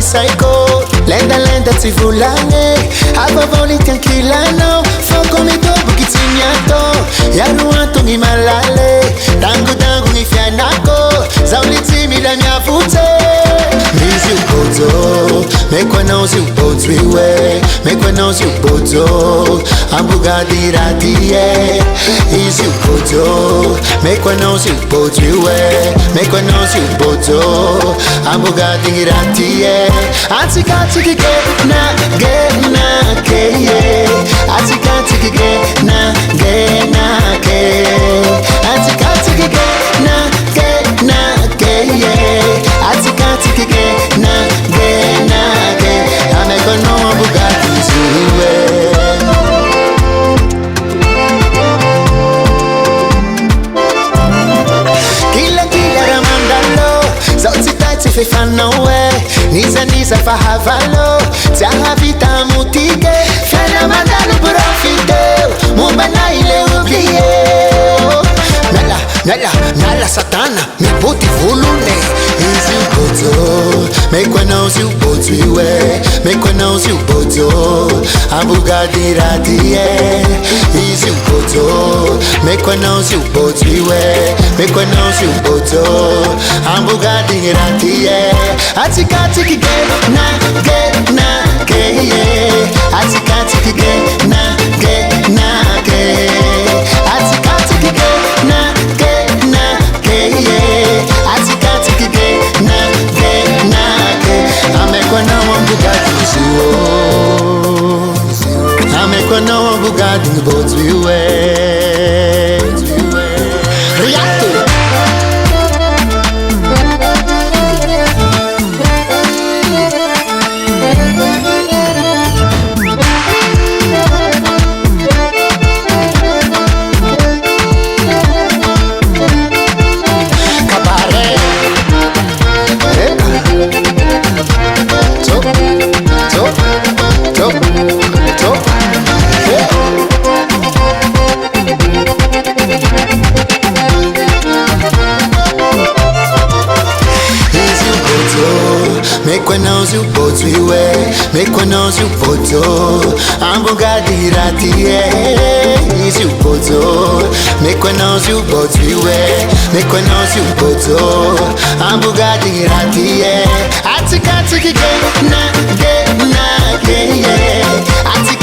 mi psycho. Lenda lenda ti vulane, aba voli tranquilano. Foko mi dobu kitinyato, yaru anto mi malale. Dango dango mi fianako, zauli timi la mia fute. Mizi ubozo, mekwa nozi ubozwiwe, mekwa nozi ubozo. Ambuga diradie, izi ubozo, mekwa nozi ubozwiwe, mekwa nozi ubozo. Ambuga diradie, atika tikike na ke ye, atika tikike na ke, atika tikike na ke ye, atika tikike na ke. Ameko no ambuga dizuwe. Fe fanowe, niza fahavalo, tia vita mutige, fela mandalo profite, mubana ile oublié. Nala satana, me puti volune. Easy ubozo, mekwa nozi ubozwiwe, mekwa nozi ubozo. Ambuga diradie, easy ubozo, mekwa nozi ubozwiwe, mekwa nozi ubozo. Ambuga diradie, atika tikike na ke ye, atika tikike na ke, atika tikike na ke ye, atika tikike na ke. Amekwa na ambuga dizuo, amekwa na ambuga dibozwiwe. Riato. Mekwa nozi ubozwiwe, mekwa nozi ubozo. Ambuga diradie, izi ubozo. Mekwa nozi ubozwiwe, mekwa nozi ubozo. Ambuga diradie, atika tikike na ke ye, atika